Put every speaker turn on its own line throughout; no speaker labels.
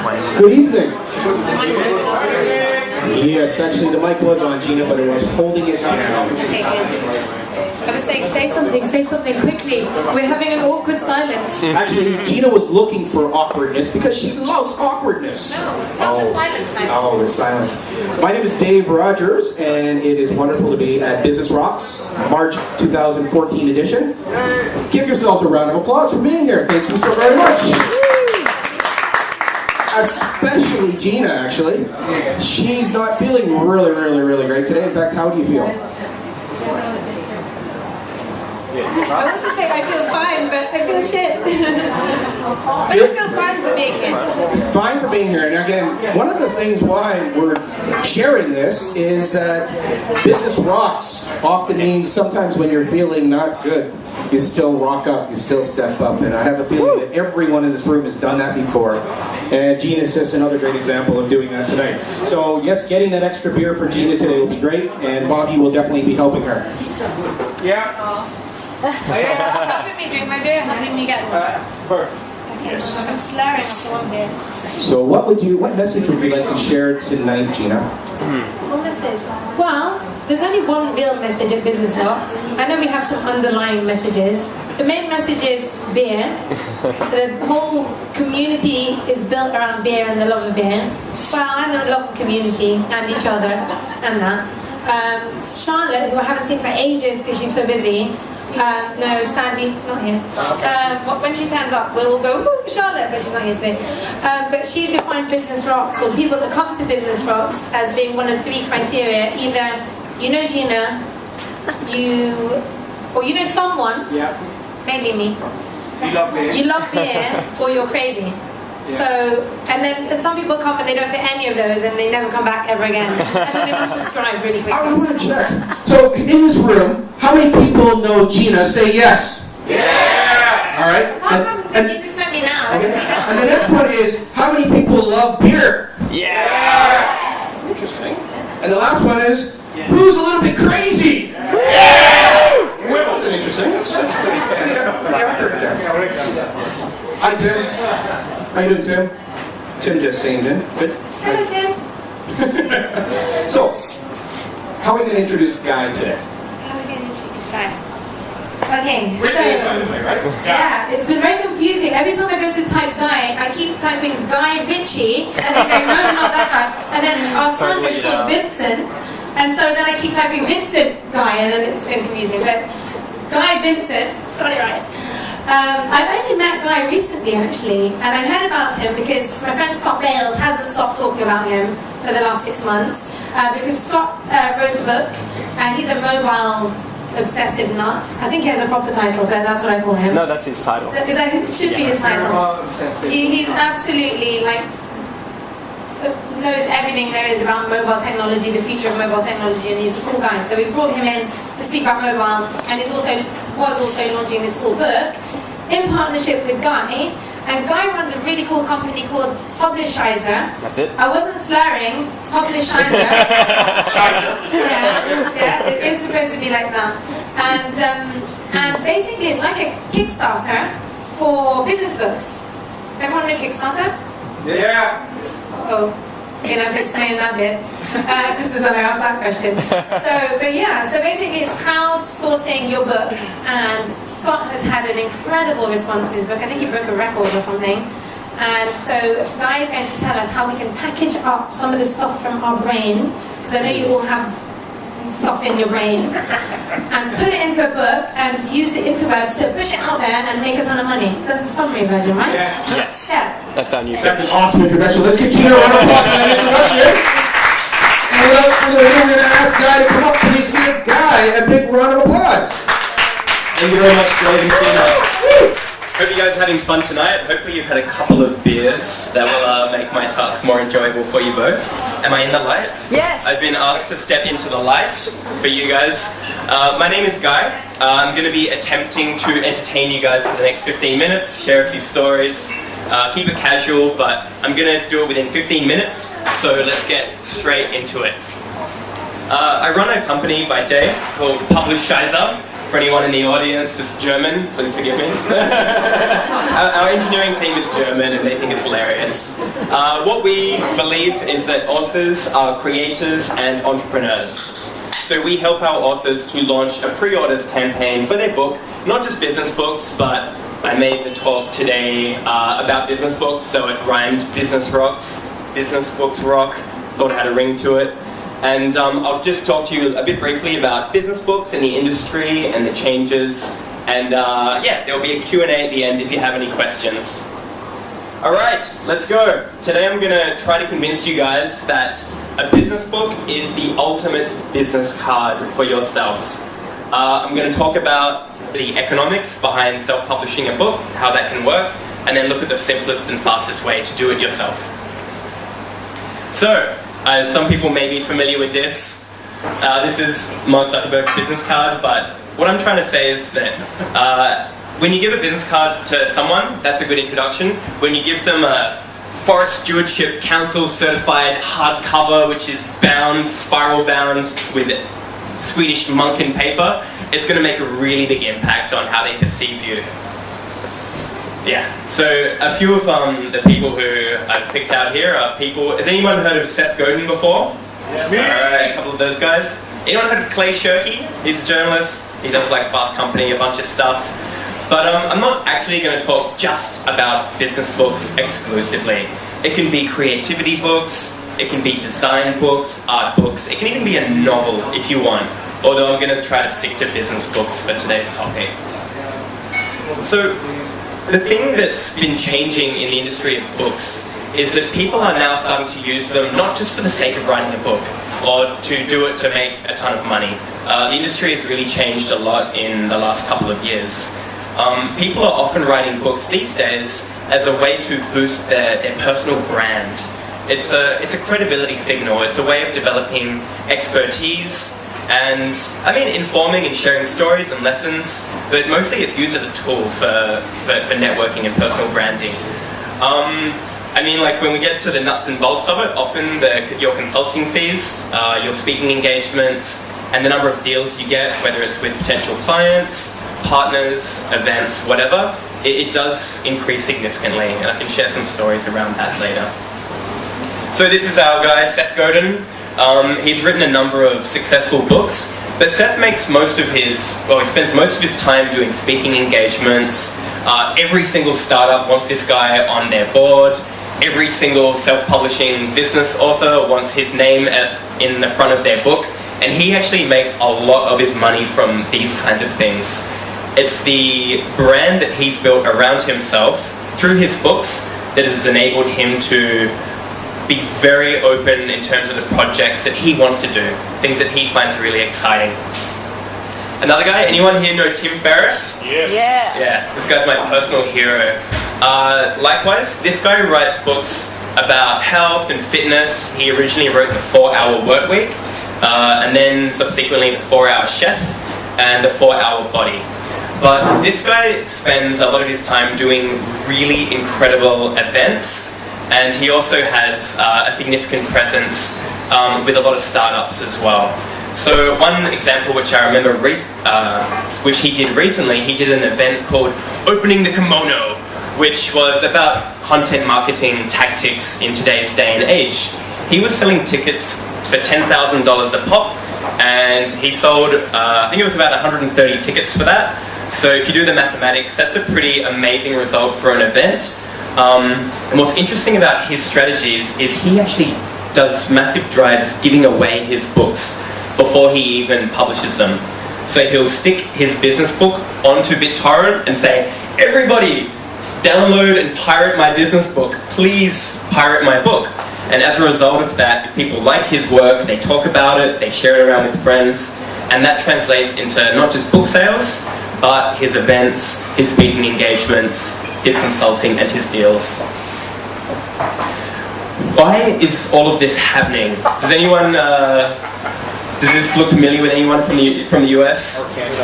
Good evening. Yes, actually the mic was on, Gina, but it was holding it down.
Okay, good. I was saying, say something quickly. We're having an awkward silence.
Actually, Gina was looking for awkwardness because she loves awkwardness.
No, not the silent time.
Oh, they're silent. My name is Dave Rogers, and it is wonderful to be at Business Rocks, March 2014 edition. Give yourselves a round of applause for being here. Thank you so very much. Especially Gina, actually. She's not feeling really great today. In fact, how do you feel?
I want to say I feel fine, but I feel shit. But I feel fine for being here.
Fine for being here. And again, one of the things why we're sharing this is that Business Rocks often means sometimes when you're feeling not good, you still rock up, you still step up. And I have a feeling that everyone in this room has done that before. And Gina's just another great example of doing that tonight. So yes, getting that extra beer for Gina today will be great, and Bobby will definitely be helping her.
Yeah.
Helping me drink my beer, helping me get one.
Perfect.
Yes.
I'm slurring after one beer.
So what message would you like to share tonight, Gina?
What message? Well, there's only one real message at Business Rocks. I know we have some underlying messages. The main message is beer. The whole community is built around beer and the love of beer. Well, and the love of community and each other and that. Charlotte, who I haven't seen for ages because she's so busy. No, sadly, not here. When she turns up, we'll go, ooh, Charlotte, but she's not here today. But she defined Business Rocks, or people that come to Business Rocks, as being one of three criteria. Either you know Gina, or you know someone, mainly me. You love beer, or you're crazy. Yeah. So, and then some people come and they don't fit any of those and they never come back ever again. And then they unsubscribe really quickly.
I want to check. So, in this room, how many people know Gina? Say yes.
Yes.
All right.
And you just met me now.
Okay. And the next one is, how many people love beer?
Yes.
Interesting. And the last one is, who's a little bit crazy?
Yes.
That's interesting. That's pretty accurate there. Hi, Tim. How you doing, Tim? Tim just saying in. Good.
Hello, Tim.
So, how are we going to introduce Guy today?
How are we going to introduce Guy? Okay,
By the way, right?
Yeah, it's been very confusing. Every time I go to type Guy, I keep typing Guy Ritchie, and they go, no, not that guy. And then our son is called Vincent, and so then I keep typing Vincent Guy, and then it's been confusing. But Guy Vincent, got it right. I only met Guy recently, actually, and I heard about him because my friend Scott Bales hasn't stopped talking about him for the last 6 months. Because Scott wrote a book, he's a mobile obsessive nut. I think he has a proper title, but that's what I call him.
No, that's his title.
That should be his title. He's absolutely knows everything there is about mobile technology, the future of mobile technology, and he's a cool guy. So we brought him in to speak about mobile, and he was also launching this cool book in partnership with Guy. And Guy runs a really cool company called Publishizer.
That's it.
I wasn't slurring. Publishizer. yeah, it is supposed to be like that. And basically, it's like a Kickstarter for business books. Everyone know Kickstarter?
Yeah.
Oh, you know, explain that bit. Just as well I asked that question. So basically it's crowdsourcing your book, and Scott has had an incredible response to his book. I think he broke a record or something. And so Guy is going to tell us how we can package up some of the stuff from our brain, because I know you all have stuff in your brain, and put it into a book and use the interwebs to push it out there and make a ton of money. That's the summary version, right?
Yes.
Yeah.
That's our new
That's an awesome introduction. Let's give Gina a round of applause for that introduction. And without further ado, we're going to ask Guy to come up. Please give Guy a big round of applause.
Thank you very much, Dave and Gina. Hope you guys are having fun tonight. Hopefully you've had a couple of beers that will make my task more enjoyable for you both. Am I in the light?
Yes.
I've been asked to step into the light for you guys. My name is Guy. I'm going to be attempting to entertain you guys for the next 15 minutes, share a few stories, keep it casual, but I'm going to do it within 15 minutes, so let's get straight into it. I run a company by day called Publishizer. for anyone in the audience that's German, please forgive me. Our engineering team is German and they think it's hilarious. What we believe is that authors are creators and entrepreneurs. So we help our authors to launch a pre-orders campaign for their book, not just business books, but I made the talk today about business books, so it rhymed business rocks, business books rock, thought it had a ring to it. And I'll just talk to you a bit briefly about business books and the industry and the changes. And yeah, there'll be a Q&A at the end if you have any questions. Alright, let's go. Today I'm going to try to convince you guys that a business book is the ultimate business card for yourself. I'm going to talk about the economics behind self-publishing a book, how that can work, and then look at the simplest and fastest way to do it yourself. So, some people may be familiar with this. This is Mark Zuckerberg's business card, but what I'm trying to say is that when you give a business card to someone, that's a good introduction. When you give them a Forest Stewardship Council certified hardcover, which is bound, spiral bound with Swedish Munkin paper, it's going to make a really big impact on how they perceive you. Yeah, so a few of the people who I've picked out here are people... Has anyone heard of Seth Godin before? Yeah. Alright, a couple of those guys. Anyone heard of Clay Shirky? He's a journalist. He does like Fast Company, a bunch of stuff. But I'm not actually going to talk just about business books exclusively. It can be creativity books, it can be design books, art books, it can even be a novel if you want. Although I'm going to try to stick to business books for today's topic. So, the thing that's been changing in the industry of books is that people are now starting to use them not just for the sake of writing a book or to do it to make a ton of money. The industry has really changed a lot in the last couple of years. People are often writing books these days as a way to boost their personal brand. It's a credibility signal. It's a way of developing expertise and, I mean, informing and sharing stories and lessons, but mostly it's used as a tool for networking and personal branding. I mean, like when we get to the nuts and bolts of it, often your consulting fees, your speaking engagements, and the number of deals you get, whether it's with potential clients, partners, events, whatever, it does increase significantly, and I can share some stories around that later. So this is our guy, Seth Godin. He's written a number of successful books, but Seth makes he spends most of his time doing speaking engagements. Every single startup wants this guy on their board. Every single self-publishing business author wants his name in the front of their book, and he actually makes a lot of his money from these kinds of things. It's the brand that he's built around himself through his books that has enabled him to be very open in terms of the projects that he wants to do, things that he finds really exciting. Another guy, anyone here know Tim Ferriss?
Yes.
Yeah, this guy's my personal hero. Likewise, this guy writes books about health and fitness. He originally wrote the 4-Hour Workweek, and then subsequently the 4-Hour Chef and the 4-Hour Body. But this guy spends a lot of his time doing really incredible events, and he also has a significant presence with a lot of startups as well. So one example which I remember which he did recently, he did an event called Opening the Kimono, which was about content marketing tactics in today's day and age. He was selling tickets for $10,000 a pop, and he sold, I think it was about 130 tickets for that. So if you do the mathematics, that's a pretty amazing result for an event. And what's interesting about his strategies is he actually does massive drives giving away his books before he even publishes them. So he'll stick his business book onto BitTorrent and say, everybody, download and pirate my business book. Please pirate my book. And as a result of that, if people like his work, they talk about it, they share it around with friends, and that translates into not just book sales, but his events, his speaking engagements, his consulting, and his deals. Why is all of this happening? Does anyone, does this look familiar with anyone from the US?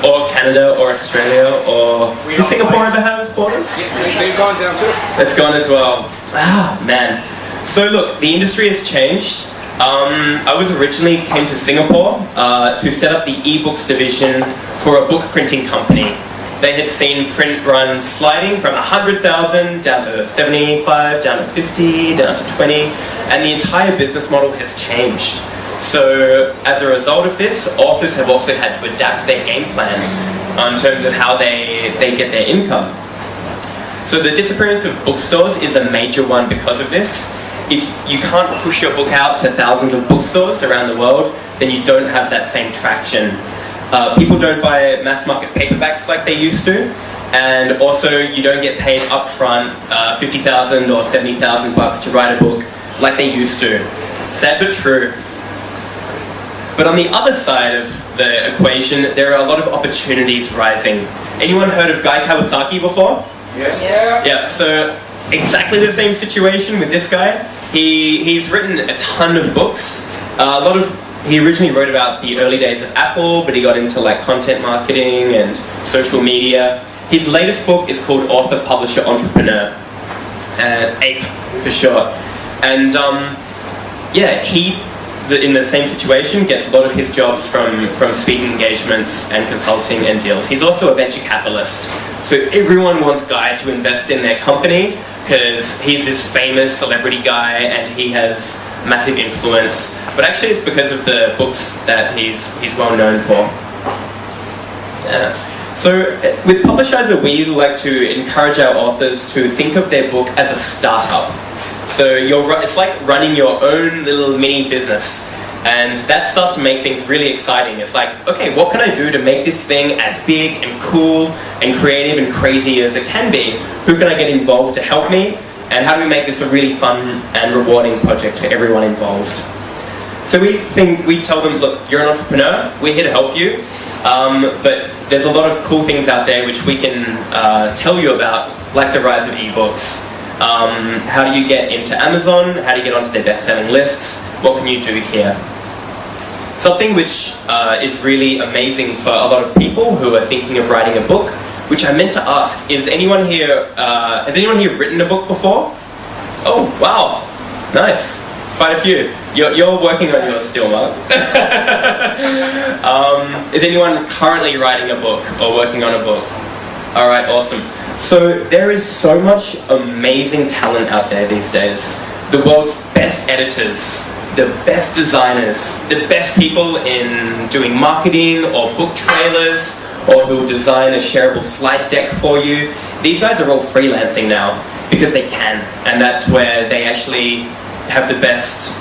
Or Canada, or Australia, or... Does Singapore ever have borders?
They've gone down too.
That's gone as well. Ah, man. So look, the industry has changed. I was originally came to Singapore to set up the ebooks division for a book printing company. They had seen print runs sliding from 100,000 down to 75, down to 50, down to 20, and the entire business model has changed. So as a result of this, authors have also had to adapt their game plan in terms of how they get their income. So the disappearance of bookstores is a major one because of this. If you can't push your book out to thousands of bookstores around the world, then you don't have that same traction. People don't buy mass market paperbacks like they used to, and also you don't get paid upfront $50,000 or $70,000 to write a book like they used to. Sad but true. But on the other side of the equation, there are a lot of opportunities rising. Anyone heard of Guy Kawasaki before?
Yes.
Yeah, so exactly the same situation with this guy. He's written a ton of books. He originally wrote about the early days of Apple, but he got into like content marketing and social media. His latest book is called Author, Publisher, Entrepreneur, APE for short. And he, in the same situation, gets a lot of his jobs from speaking engagements and consulting and deals. He's also a venture capitalist. So everyone wants Guy to invest in their company because he's this famous celebrity guy and he has massive influence. But actually it's because of the books that he's well known for. So with Publishizer, we like to encourage our authors to think of their book as a startup. So it's like running your own little mini business. And that starts to make things really exciting. It's like, okay, what can I do to make this thing as big and cool and creative and crazy as it can be? Who can I get involved to help me? And how do we make this a really fun and rewarding project for everyone involved? So we tell them, look, you're an entrepreneur, we're here to help you. But there's a lot of cool things out there which we can tell you about, like the rise of ebooks. How do you get into Amazon? How do you get onto their best-selling lists? What can you do here? Something which is really amazing for a lot of people who are thinking of writing a book, which I meant to ask, is anyone here, has anyone here written a book before? Oh, wow, nice, quite a few. You're working on yours still, Mark. Is anyone currently writing a book or working on a book? All right, awesome. So there is so much amazing talent out there these days. The world's best editors, the best designers, the best people in doing marketing or book trailers, or who'll design a shareable slide deck for you. These guys are all freelancing now because they can, and that's where they actually have the best,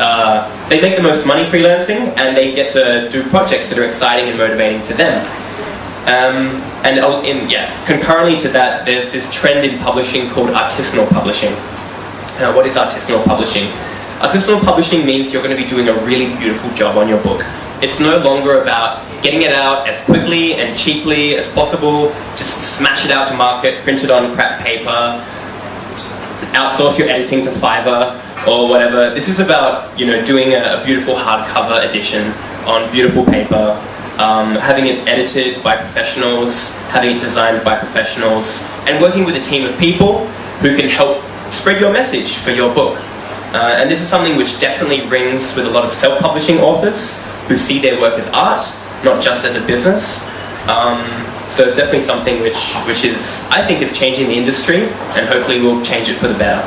they make the most money freelancing, and they get to do projects that are exciting and motivating for them. Concurrently to that, there's this trend in publishing called artisanal publishing. Now, what is artisanal publishing? Artisanal publishing means you're going to be doing a really beautiful job on your book. It's no longer about getting it out as quickly and cheaply as possible, just smash it out to market, print it on crap paper, outsource your editing to Fiverr or whatever. This is about, doing a beautiful hardcover edition on beautiful paper, having it edited by professionals, having it designed by professionals, and working with a team of people who can help spread your message for your book. And this is something which definitely rings with a lot of self-publishing authors who see their work as art, not just as a business. So it's definitely something which is, I think, is changing the industry, and hopefully we'll change it for the better.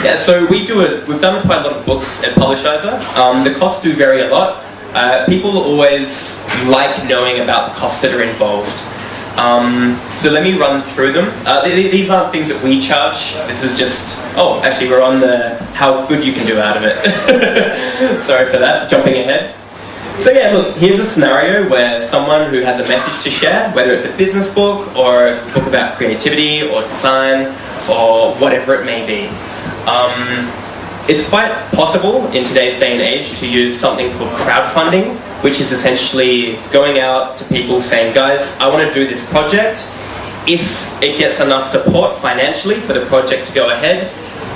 Yeah, so we've done quite a lot of books at Publishizer. The costs do vary a lot. People always like knowing about the costs that are involved. So let me run through them. These aren't things that we charge. This is just, actually we're on the how good you can do out of it. Sorry for that, jumping ahead. So yeah, look, here's a scenario where someone who has a message to share, whether it's a business book or a book about creativity or design or whatever it may be. It's quite possible in today's day and age to use something called crowdfunding, which is essentially going out to people saying, guys, I want to do this project. If it gets enough support financially for the project to go ahead,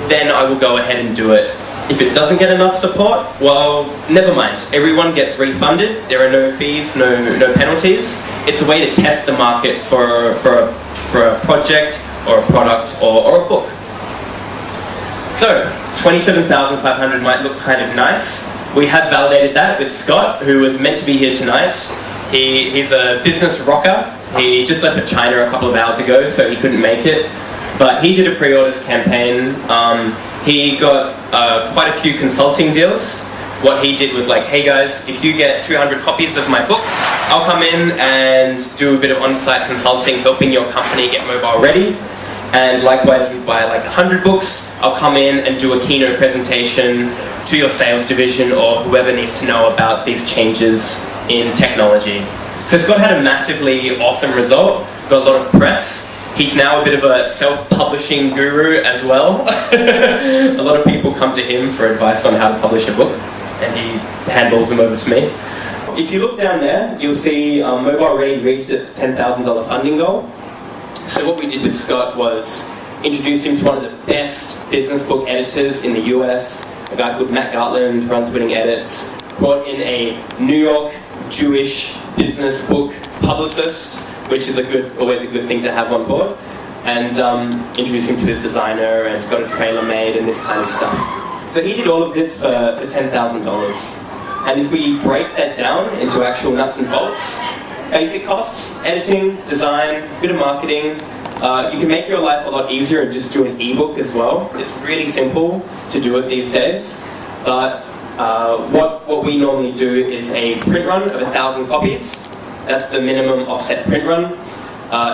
then I will go ahead and do it. If it doesn't get enough support, well, never mind. Everyone gets refunded. There are no fees, no penalties. It's a way to test the market for a project or a product or a book. So, 27,500 might look kind of nice. We have validated that with Scott, who was meant to be here tonight. He's a business rocker. He just left for China a couple of hours ago, so he couldn't make it. But he did a pre-orders campaign. He got quite a few consulting deals. What he did was like, hey guys, if you get 200 copies of my book, I'll come in and do a bit of on-site consulting, helping your company get mobile ready. And likewise, if you buy like 100 books, I'll come in and do a keynote presentation to your sales division or whoever needs to know about these changes in technology. So Scott had a massively awesome result, got a lot of press. He's now a bit of a self-publishing guru as well. A lot of people come to him for advice on how to publish a book, and he handballs them over to me. If you look down there, you'll see Mobile Ready reached its $10,000 funding goal. So what we did with Scott was introduce him to one of the best business book editors in the US, a guy called Matt Gartland, runs Winning Edits, brought in a New York Jewish business book publicist, which is always a good thing to have on board, and introduced him to his designer and got a trailer made and this kind of stuff. So he did all of this for $10,000. And if we break that down into actual nuts and bolts, basic costs, editing, design, bit of marketing, you can make your life a lot easier and just do an ebook as well. It's really simple to do it these days. But what we normally do is a print run of 1,000 copies. That's the minimum offset print run.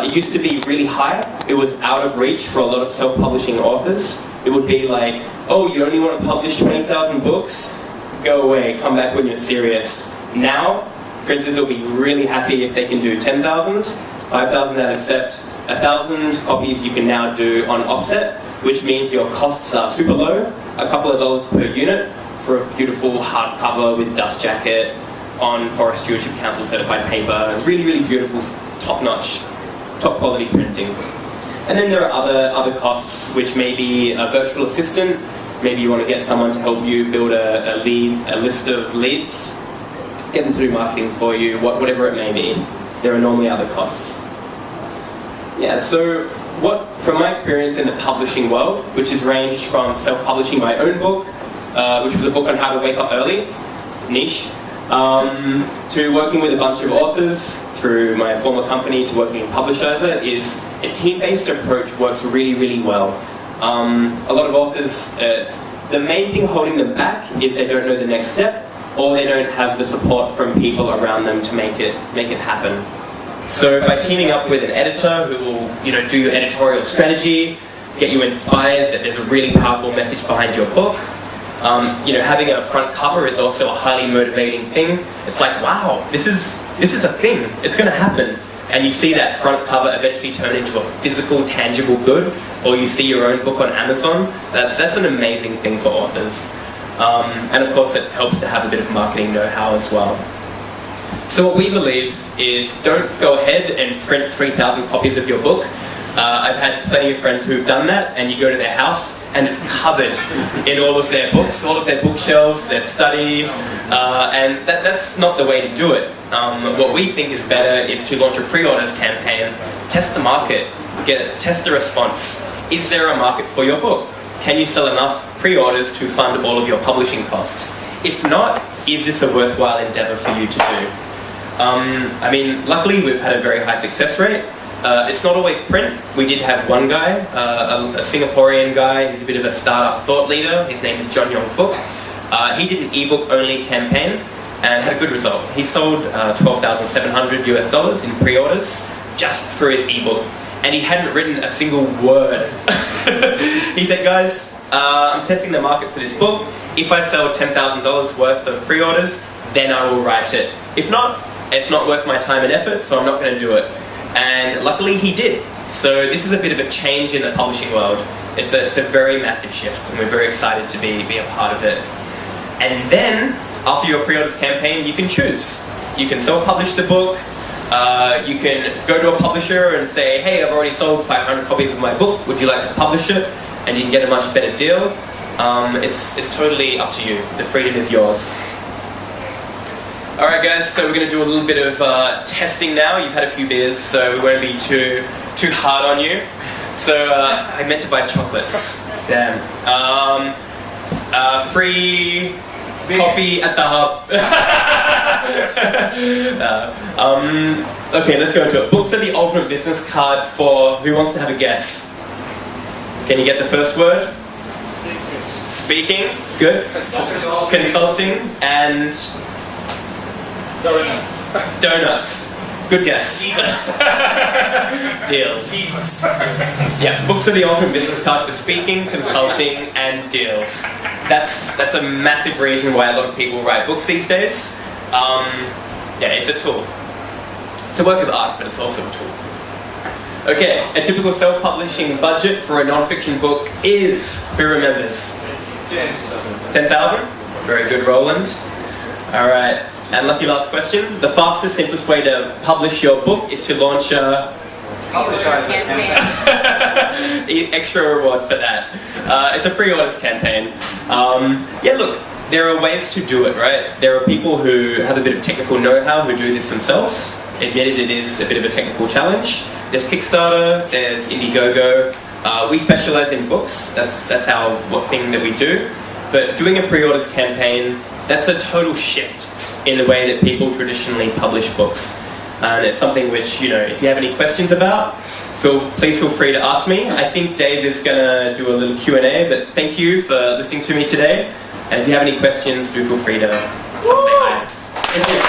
It used to be really high. It was out of reach for a lot of self-publishing authors. It would be like, oh, you only want to publish 20,000 books? Go away, come back when you're serious. Now, printers will be really happy if they can do 10,000, 5,000 they'll accept. 1,000 copies you can now do on offset, which means your costs are super low, a couple of dollars per unit for a beautiful hardcover with dust jacket on Forest Stewardship Council certified paper. Really, really beautiful, top-notch, top-quality printing. And then there are other costs, which may be a virtual assistant. Maybe you want to get someone to help you build a list of leads, get them to do marketing for you, whatever it may be. There are normally other costs. Yeah, so from my experience in the publishing world, which has ranged from self-publishing my own book, which was a book on how to wake up early, niche, to working with a bunch of authors through my former company to working in Publishizer, is a team-based approach works really, really well. A lot of authors, the main thing holding them back is they don't know the next step, or they don't have the support from people around them to make it happen. So by teaming up with an editor who will, do your editorial strategy, get you inspired that there's a really powerful message behind your book. Having a front cover is also a highly motivating thing. It's like, wow, this is a thing. It's going to happen. And you see that front cover eventually turn into a physical, tangible good, or you see your own book on Amazon. That's an amazing thing for authors. And of course, it helps to have a bit of marketing know-how as well. So what we believe is don't go ahead and print 3,000 copies of your book. I've had plenty of friends who've done that, and you go to their house and it's covered in all of their books, all of their bookshelves, their study, and that's not the way to do it. What we think is better is to launch a pre-orders campaign, test the market, test the response. Is there a market for your book? Can you sell enough pre-orders to fund all of your publishing costs? If not, is this a worthwhile endeavor for you to do? Luckily we've had a very high success rate. It's not always print. We did have one guy, a Singaporean guy. He's a bit of a startup thought leader. His name is John Yong Fook. He did an ebook only campaign and had a good result. He sold $12,700 US in pre-orders just for his ebook, and he hadn't written a single word. He said, guys, I'm testing the market for this book. If I sell $10,000 worth of pre-orders, then I will write it. If not, it's not worth my time and effort, so I'm not going to do it. And luckily he did. So this is a bit of a change in the publishing world. It's a very massive shift, and we're very excited to be a part of it. And then, after your pre-orders campaign, you can choose. You can self-publish the book. You can go to a publisher and say, hey, I've already sold 500 copies of my book. Would you like to publish it? And you can get a much better deal. It's totally up to you. The freedom is yours. Alright guys, so we're going to do a little bit of testing now. You've had a few beers, so we won't be too hard on you. So I meant to buy chocolates. Damn. Free coffee at the hub. Okay, let's go into it. Books are the ultimate business card for who wants to have a guess. Can you get the first word? Speaking. Good. Consulting. And donuts. Good guess. Deals. Yeah, books are the ultimate business card for speaking, consulting, and deals. That's a massive reason why a lot of people write books these days. Yeah, it's a tool. It's a work of art, but it's also a tool. Okay, a typical self-publishing budget for a non-fiction book is, who remembers? 10,000? Very good, Roland. Alright, and lucky last question. The fastest, simplest way to publish your book is to launch a
Publishizer campaign.
extra reward for that. It's a pre-orders campaign. Yeah, look, there are ways to do it, right? There are people who have a bit of technical know-how who do this themselves. Admitted it is a bit of a technical challenge. There's Kickstarter, there's Indiegogo. We specialize in books. That's our thing that we do. But doing a pre-orders campaign, that's a total shift in the way that people traditionally publish books. And it's something which, you know, if you have any questions about, please feel free to ask me. I think Dave is going to do a little Q&A, but thank you for listening to me today. And if you have any questions, do feel free to come say hi.
Thank you.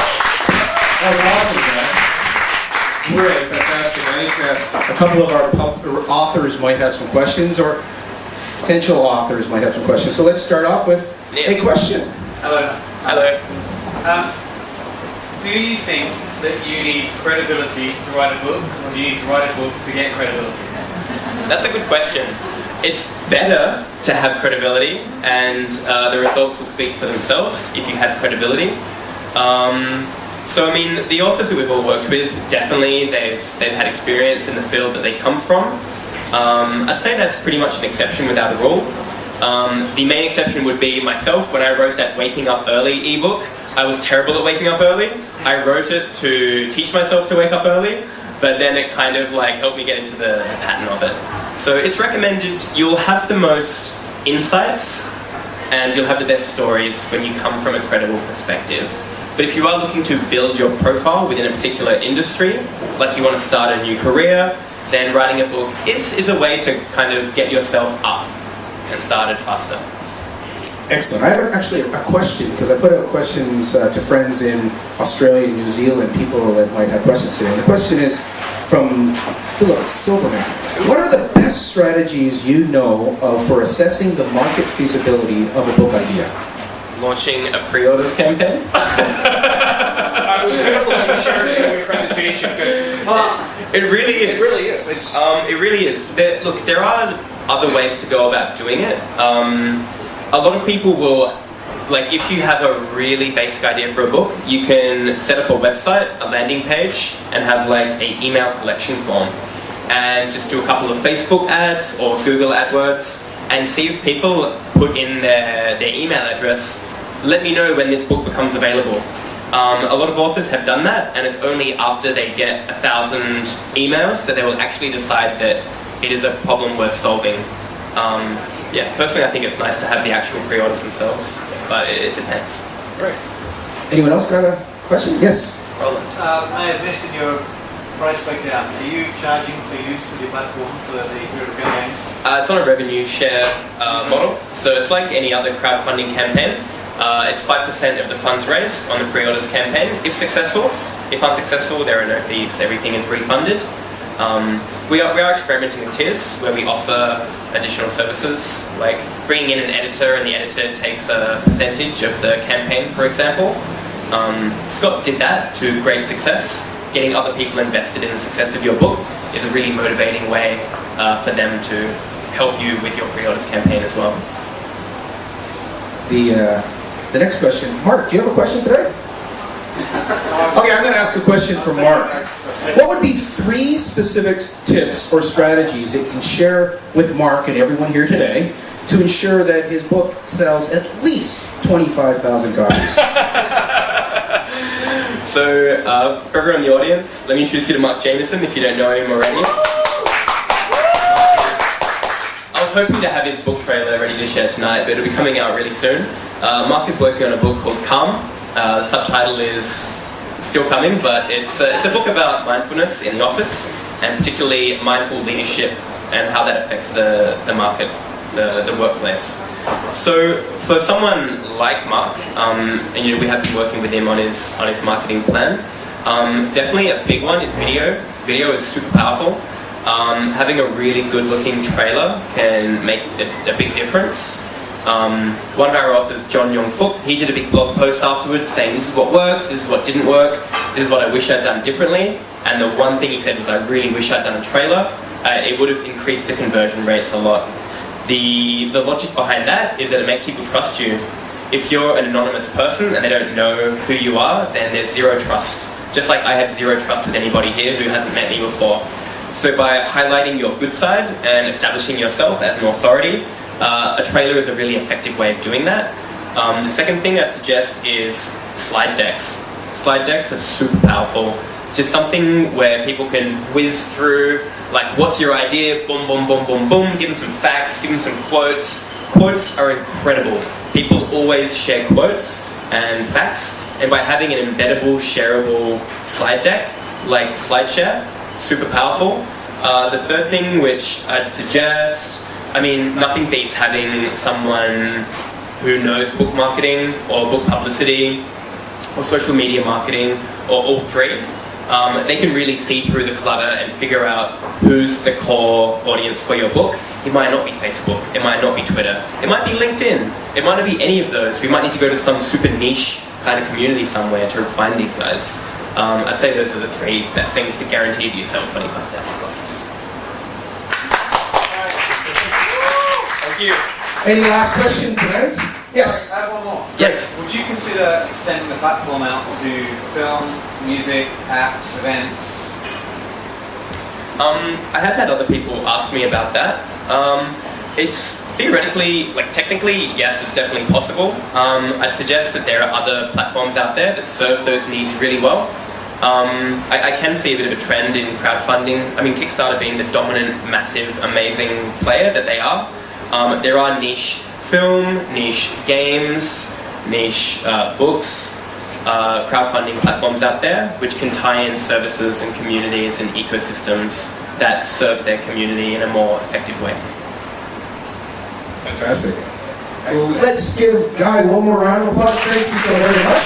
That was awesome, man. Great, fantastic. I think a couple of our authors might have some questions, or potential authors might have some questions. So let's start off with a question.
Hello.
Hello.
Do you think that you need credibility to write a book, or do you need to write a book to get credibility?
That's a good question. It's better to have credibility, and the results will speak for themselves if you have credibility. So I mean, the authors that we've all worked with, definitely they've had experience in the field that they come from. I'd say that's pretty much an exception without a rule. The main exception would be myself. When I wrote that Waking Up Early ebook, I was terrible at waking up early. I wrote it to teach myself to wake up early, but then it kind of like helped me get into the pattern of it. So it's recommended. You'll have the most insights and you'll have the best stories when you come from a credible perspective. But if you are looking to build your profile within a particular industry, like you want to start a new career, then writing a book is a way to kind of get yourself up and started faster.
Excellent. I have actually a question, because I put out questions to friends in Australia and New Zealand, people that might have questions today. And the question is from Philip Silverman. What are the best strategies you know of for assessing the market feasibility of a book idea?
Launching a pre-orders campaign?
It was beautiful that you shared it in your presentation, because
It really is.
it really is. It's
It really is. Look, there are other ways to go about doing it. A lot of people will, like, if you have a really basic idea for a book, you can set up a website, a landing page, and have like an email collection form, and just do a couple of Facebook ads or Google AdWords, and see if people put in their email address. Let me know when this book becomes available. A lot of authors have done that, and it's only after they get 1,000 emails that they will actually decide that it is a problem worth solving. Yeah, personally I think it's nice to have the actual pre-orders themselves, but it depends.
great.
Anyone else got a question? Yes.
Roland.
May I invest in your price breakdown? Are you charging for use of your platform for the period of campaign?
It's on a revenue share model, so it's like any other crowdfunding campaign. It's 5% of the funds raised on the pre-orders campaign, if successful. If unsuccessful, there are no fees, everything is refunded. We are experimenting with tiers where we offer additional services, like bringing in an editor, and the editor takes a percentage of the campaign, for example. Scott did that to great success. Getting other people invested in the success of your book is a really motivating way for them to help you with your pre-orders campaign as well.
The next question. Mark, do you have a question today? Okay, I'm going to ask a question for Mark. What would be 3 specific tips or strategies that you can share with Mark and everyone here today to ensure that his book sells at least 25,000 copies?
So, for everyone in the audience, let me introduce you to Mark Jameson if you don't know him already. I was hoping to have his book trailer ready to share tonight, but it'll be coming out really soon. Mark is working on a book called Calm. The subtitle is still coming, but it's a book about mindfulness in the office, and particularly mindful leadership and how that affects the market, the workplace. So for someone like Mark, and we have been working with him on his marketing plan. Definitely a big one is video. Video is super powerful. Having a really good-looking trailer can make a big difference. One of our authors, John Young-Fook, he did a big blog post afterwards saying this is what worked, this is what didn't work, this is what I wish I'd done differently. And the one thing he said was, I really wish I'd done a trailer. It would have increased the conversion rates a lot. The logic behind that is that it makes people trust you. If you're an anonymous person and they don't know who you are, then there's zero trust. Just like I have zero trust with anybody here who hasn't met me before. So by highlighting your good side and establishing yourself as an authority, a trailer is a really effective way of doing that. The second thing I'd suggest is slide decks. Slide decks are super powerful. Just something where people can whiz through, like, what's your idea? Boom, boom, boom, boom, boom. Give them some facts, give them some quotes. Quotes are incredible. People always share quotes and facts, and by having an embeddable, shareable slide deck, like SlideShare, super powerful. The third thing which I'd suggest, nothing beats having someone who knows book marketing or book publicity or social media marketing or all three. They can really see through the clutter and figure out who's the core audience for your book. It might not be Facebook, it might not be Twitter, it might be LinkedIn, it might not be any of those. We might need to go to some super niche kind of community somewhere to find these guys. I'd say those are the three best things to guarantee you sell 25,000 books. Thank you.
Any last question tonight? Yes.
I have one more.
Yes.
Would you consider extending the platform out to film, music, apps, events?
I have had other people ask me about that. It's theoretically, technically, yes, it's definitely possible. I'd suggest that there are other platforms out there that serve those needs really well. I can see a bit of a trend in crowdfunding. Kickstarter being the dominant, massive, amazing player that they are. There are niche film, niche games, niche books, crowdfunding platforms out there which can tie in services and communities and ecosystems that serve their community in a more effective way.
Fantastic. Well, let's give Guy one more round of applause. Thank you so very much.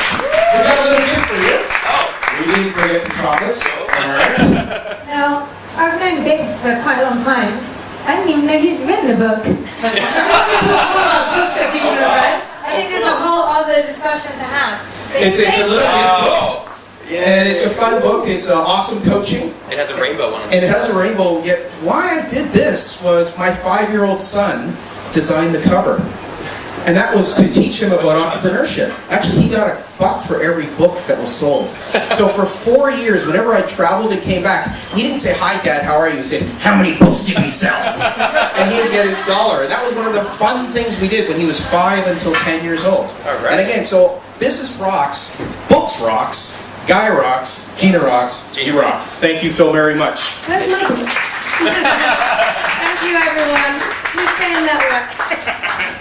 We got a little gift for you. Oh. We didn't forget the chocolates. All right.
Now, I've known Dave for quite a long time. I didn't even know he's written a book. So we're going to talk more about books that people have read. I think there's a whole other discussion to have. So
It's a little gift book. And it's a fun book. It's awesome coaching.
It has a rainbow on it.
And it has a rainbow. Yet why I did this was my 5-year-old son designed the cover. And that was to teach him about entrepreneurship. Actually, he got $1 for every book that was sold. So for 4 years, whenever I traveled and came back, he didn't say, "Hi, Dad, how are you?" He said, "How many books did we sell?" And he would get his $1. And that was one of the fun things we did when he was 5 until 10 years old.
All right.
And again, so business rocks, books rocks, Guy rocks, Gina rocks,
Gina
you rock. Thank you so very much.
Where's my book? Thank you, everyone. Please stay in that work.